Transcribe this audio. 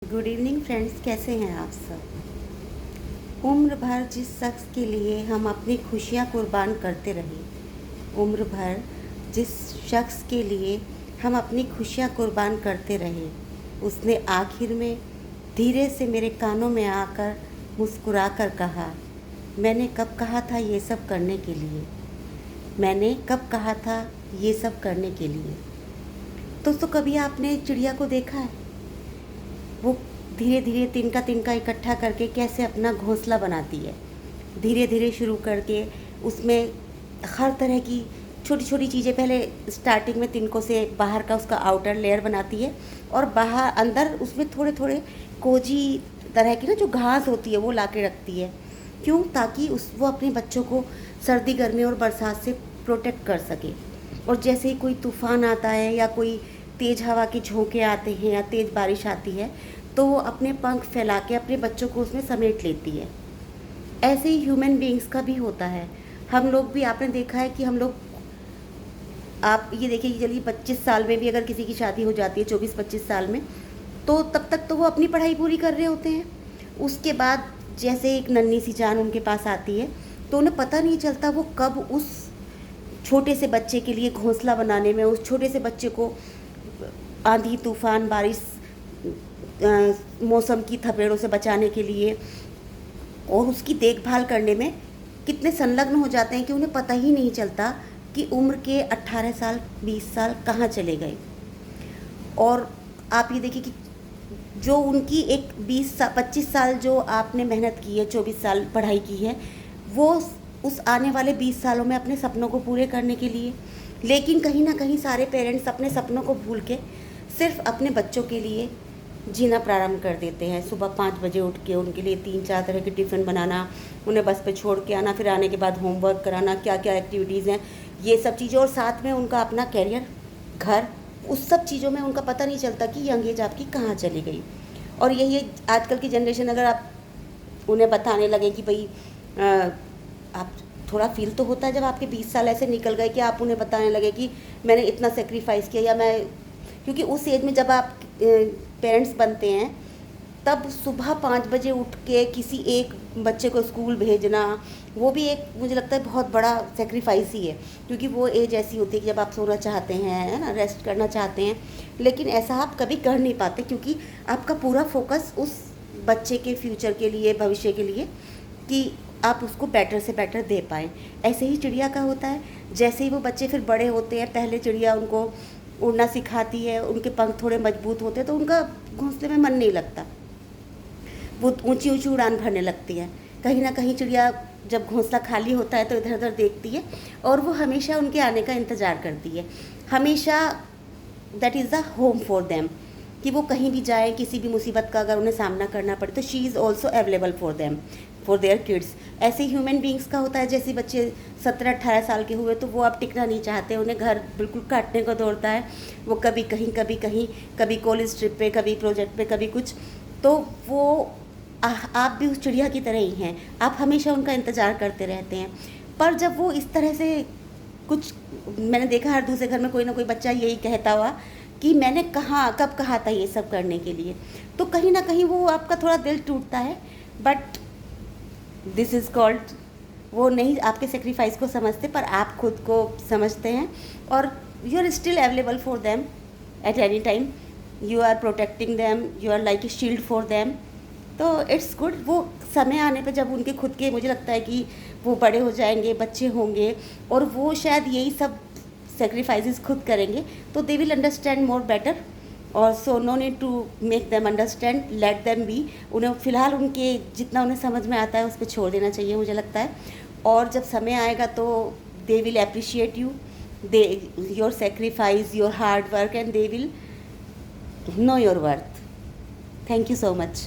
Good evening friends, कैसे हैं आप सब। उम्र भर जिस शख्स के लिए हम अपनी खुशियाँ कुर्बान करते रहे, उम्र भर जिस शख्स के लिए हम अपनी खुशियाँ कुर्बान करते रहे, उसने आखिर में धीरे से मेरे कानों में आकर मुस्कुरा कर कहा, मैंने कब कहा था ये सब करने के लिए, मैंने कब कहा था ये सब करने के लिए। दोस्तों, कभी आपने चिड़िया को देखा है? वो धीरे धीरे तिनका तिनका इकट्ठा करके कैसे अपना घोंसला बनाती है। धीरे धीरे शुरू करके उसमें हर तरह की छोटी छोटी चीज़ें, पहले स्टार्टिंग में तिनकों से बाहर का उसका आउटर लेयर बनाती है और बाहर अंदर उसमें थोड़े थोड़े कोजी तरह की ना जो घास होती है वो ला के रखती है। क्यों? ताकि वो अपने बच्चों को सर्दी गर्मी और बरसात से प्रोटेक्ट कर सके। और जैसे ही कोई तूफ़ान आता है या कोई तेज़ हवा के झोंके आते हैं या तेज़ बारिश आती है तो वो अपने पंख फैला के अपने बच्चों को उसमें समेट लेती है। ऐसे ही ह्यूमन बीइंग्स का भी होता है। हम लोग भी, आपने देखा है कि हम लोग, आप ये देखिए, चलिए 25 साल में भी अगर किसी की शादी हो जाती है, 24-25 साल में, तो तब तक तो वो अपनी पढ़ाई पूरी कर रहे होते हैं। उसके बाद जैसे एक नन्ही सी जान उनके पास आती है तो उन्हें पता नहीं चलता वो कब उस छोटे से बच्चे के लिए घोंसला बनाने में, उस छोटे से बच्चे को आंधी तूफान बारिश मौसम की थपेड़ों से बचाने के लिए और उसकी देखभाल करने में कितने संलग्न हो जाते हैं कि उन्हें पता ही नहीं चलता कि उम्र के 18 साल 20 साल कहाँ चले गए। और आप ये देखिए कि जो उनकी एक 25 साल जो आपने मेहनत की है, 24 साल पढ़ाई की है, वो उस आने वाले 20 सालों में अपने सपनों को पूरे करने के लिए, लेकिन कहीं ना कहीं सारे पेरेंट्स अपने सपनों को भूल के सिर्फ अपने बच्चों के लिए जीना प्रारंभ कर देते हैं। सुबह 5 बजे उठ के उनके लिए 3-4 तरह के टिफ़िन बनाना, उन्हें बस पे छोड़ के आना, फिर आने के बाद होमवर्क कराना, क्या क्या एक्टिविटीज़ हैं, ये सब चीज़ें, और साथ में उनका अपना कैरियर, घर, उस सब चीज़ों में उनका पता नहीं चलता कि यंग एज आपकी कहाँ चली गई। और यही आजकल की जनरेशन, अगर आप उन्हें बताने लगे कि भाई आप, थोड़ा फील तो होता है जब आपके 20 साल ऐसे निकल गए कि आप उन्हें बताने लगे कि मैंने इतना सेक्रीफाइस किया, या मैं, क्योंकि उस एज में जब आप पेरेंट्स बनते हैं तब सुबह 5 बजे उठ के किसी एक बच्चे को स्कूल भेजना, वो भी एक, मुझे लगता है, बहुत बड़ा सेक्रीफाइस ही है। क्योंकि वो एज ऐसी होती है कि जब आप सोना चाहते हैं, है ना, रेस्ट करना चाहते हैं, लेकिन ऐसा आप कभी कर नहीं पाते क्योंकि आपका पूरा फोकस उस बच्चे के फ्यूचर के लिए, भविष्य के लिए, कि आप उसको बेटर से बेटर दे पाएँ। ऐसे ही चिड़िया का होता है। जैसे ही वो बच्चे फिर बड़े होते हैं, पहले चिड़िया उनको उड़ना सिखाती है, उनके पंख थोड़े मजबूत होते हैं तो उनका घोंसले में मन नहीं लगता, वो ऊंची ऊंची उड़ान भरने लगती है। कहीं ना कहीं चिड़िया जब घोंसला खाली होता है तो इधर उधर देखती है और वो हमेशा उनके आने का इंतज़ार करती है। हमेशा that is the home for them, कि वो कहीं भी जाए, किसी भी मुसीबत का अगर उन्हें सामना करना पड़े तो she is also available for them, for their kids. ऐसे ही ह्यूमन बींग्स का होता है। जैसे बच्चे 17-18 साल के हुए तो वो अब टिकना नहीं चाहते, उन्हें घर बिल्कुल काटने को दौड़ता है। वो कभी कहीं, कभी कहीं, कभी कॉलेज ट्रिप पे, कभी प्रोजेक्ट पे, कभी कुछ। तो वो आप भी उस चिड़िया की तरह ही हैं, आप हमेशा उनका इंतज़ार करते रहते हैं। पर जब वो इस तरह से कुछ, मैंने देखा हर दूसरे घर में कोई ना कोई बच्चा यही कहता हुआ कि मैंने कब कहा था ये सब करने के लिए, तो कहीं ना कहीं वो आपका थोड़ा दिल टूटता है। बट दिस इज़ कॉल्ड, वो नहीं आपके सेक्रीफाइस को समझते पर आप खुद को समझते हैं और you are still available for them at any time, you are protecting them, you are like a shield for them. तो इट्स गुड। वो समय आने पे जब उनके खुद के, मुझे लगता है कि वो बड़े हो जाएंगे, बच्चे होंगे और वो शायद यही सब सेक्रीफाइसेस खुद करेंगे, तो they will understand more better. और so no need to make them understand, let them be. उन्हें फ़िलहाल उनके जितना उन्हें समझ में आता है उस पर छोड़ देना चाहिए, मुझे लगता है। और जब समय आएगा तो they will appreciate you, they your sacrifice, your hard work, and they will know your worth. Thank you so much.